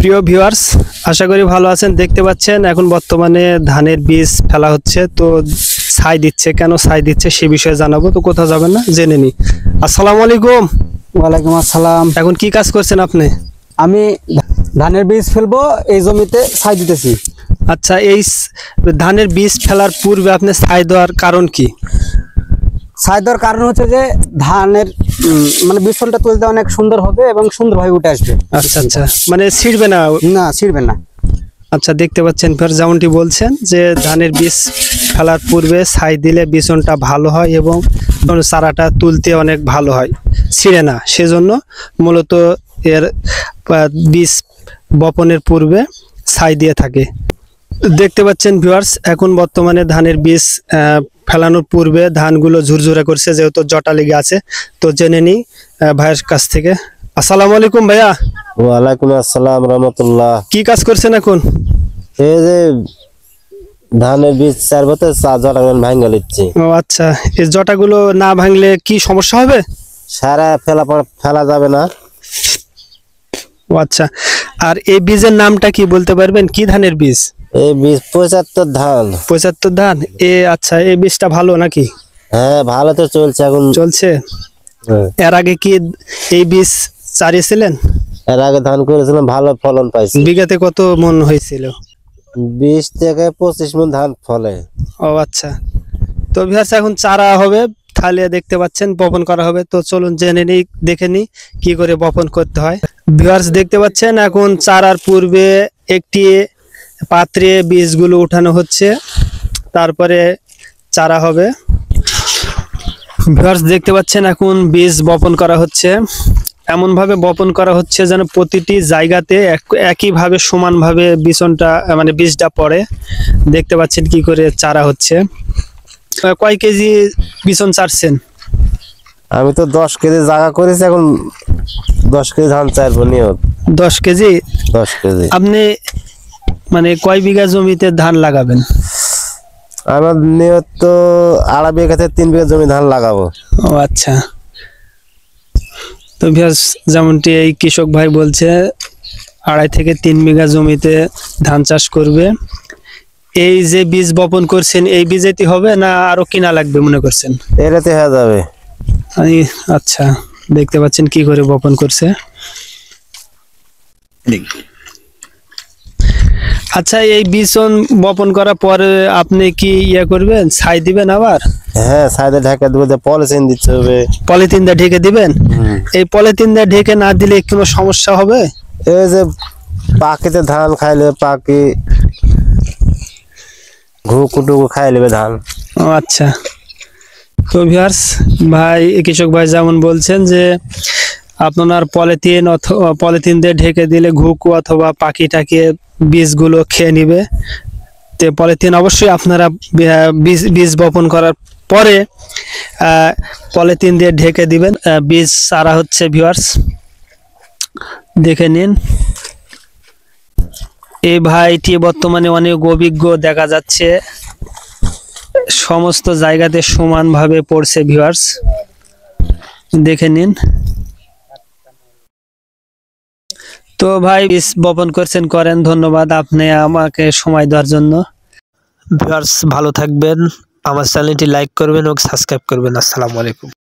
প্রিয় ভিউয়ার্স, আশা করি ভালো আছেন। দেখতে পাচ্ছেন এখন বর্তমানে ধানের বীজ ফেলা হচ্ছে, তো ছাই দিচ্ছে। কেন ছাই দিচ্ছে সে বিষয়ে জানাবো, তো কোথাও যাবেন না, জেনে নি। আসসালামু আলাইকুম। ওয়ালাইকুম আসসালাম। এখন কি কাজ করছেন আপনি? আমি ধানের বীজ ফেলবো, এই জমিতে ছাই দিতেছি। আচ্ছা, এই ধানের বীজ ফেলার পূর্বে আপনি ছাই দেওয়ার কারণ কি? ছাই দেওয়ার কারণ হচ্ছে যে ধানের মানে বিচলটা তুলতে অনেক সুন্দর হবে এবং সুন্দরভাবে উঠে আসবে। আচ্ছা আচ্ছা, মানে ছিড়বে না? না, ছিড়বে না। আচ্ছা, দেখতে পাচ্ছেন ফের যেমনটি বলছেন যে ধানের বীজ ফেলার পূর্বে ছাই দিলে বিচনটা ভালো হয় এবং চারাটা তুলতে অনেক ভালো হয়, ছিঁড়ে না। সেজন্য মূলত এর বীজ বপনের পূর্বে ছাই দিয়ে থাকে। দেখতে পাচ্ছেন ভিউয়ার্স, এখন বর্তমানে ধানের বীজ ফেলানোর পূর্বে ধানগুলো ঝুরঝুরে করছে, যেহেতু জটা লেগে আছে। তো জেনে নিই ভাইয়ের কাছ থেকে। আসসালামু আলাইকুম ভাইয়া। ওয়ালাইকুম আসসালাম রহমতুল্লাহ। কি কাজ করছেন এখন? এই যে ধানের বীজ চারবতে জটা ভাঙ্গা লিচ্ছি। ও আচ্ছা, এই জটাগুলো না ভাঙলে কি সমস্যা হবে? সারা ফেলা যাবে না। ও আচ্ছা, আর এই বীজের নামটা কি বলতে পারবেন? কি ধানের বীজ? এই বীজ 75 ধান। 75 ধান। আচ্ছা, এই বীজটা ভালো নাকি? হ্যাঁ, ভালো তো চলছে এখন। চলছে। হ্যাঁ। এর আগে কি এই বীজ চারিয়েছিলেন? এর আগে ধান করেছিলাম, ভালো ফলন পাইছি। বিঘাতে কত মন হয়েছিল? 20 থেকে 25 মণ ধান ফলে। ও আচ্ছা, তো ভিউয়ার্স এখন চারা হবে, তাহলে দেখতে পাচ্ছেন বপন করা হবে। তো চলুন জেনে নিই, দেখে নিই কি করে বপন করতে হয়। ভিউয়ার্স দেখতে পাচ্ছেন এখন চারার পূর্বে একটি পাত্রে বীজগুলো উঠানো হচ্ছে, তারপরে চারা হবে। ভিউয়ার্স দেখতে পাচ্ছেন এখন বীজ বপন করা হচ্ছে। এমন ভাবে বপন করা হচ্ছে যেন প্রতিটি জায়গাতে একইভাবে সমানভাবে বিচনটা মানে বীজটা পড়ে। দেখতে পাচ্ছেন কি করে চারা হচ্ছে। কয় কেজি বিচন চারছেন? আমি তো 10 কেজি জায়গা করেছি, এখন 10 কেজি ধান চাইবো নিয়ত। 10 কেজি? 10 কেজি। আপনি মানে কয় বিঘা জমিতে ধান লাগাবেন? আমার নিয়ত তো 2.5 বিঘা থেকে 3 বিঘা জমি ধান লাগাবো। ও আচ্ছা, তো ভিউয়ার্স যেমনটি এই কৃষক ভাই বলছে 2.5 থেকে 3 বিঘা জমিতে ধান চাষ করবে। এই যে বীজ বপন করছেন, এই বীজেই হবে না আরো কিনা লাগবে মনে করছেন? এটাতে হয়ে যাবে। আচ্ছা, দেখতে পাচ্ছেন কি করে বপন করছে। আচ্ছা, এই বীজন বপন করার পরে আপনি কি করবেন, ছাই দিবেন আবার? হ্যাঁ, সাইডে ঢাকা দেবো, পলিথিন দিতে হবে। পলিথিন দিয়ে ঢেকে দিবেন? এই পলিথিন দিয়ে ঢেকে না দিলে কোনো সমস্যা হবে? এই যে পাখিতে ধান খাইলে পাখি ঘুকুটুকু খাই নেবে ধান। ও আচ্ছা, তো ভিউয়ার্স ভাই কৃষক ভাই যেমন বলছেন যে আপনার পলিথিন দিয়ে ঢেকে দিলে ঘুঘু অথবা পাখিটাকে বীজগুলো খেয়ে নিবে। তো পলিথিন অবশ্যই আপনারা বীজ বপন করার পরে পলিথিন দিয়ে ঢেকে দিবেন। বীজ চারা হচ্ছে ভিউয়ার্স, দেখে নিন। এই ভাইটি বর্তমানে অনেক অভিজ্ঞ দেখা যাচ্ছে, সমস্ত জায়গাতে সমানভাবে পড়ছে ভিউয়ার্স, দেখে নিন। তো ভাই বীজ বপন করছেন, করেন। ধন্যবাদ আপনি আমাকে সময় দেওয়ার জন্য। ভিউয়ার্স ভালো থাকবেন, আমার চ্যানেলটি লাইক করবেন ও সাবস্ক্রাইব করবেন। আসসালামু আলাইকুম।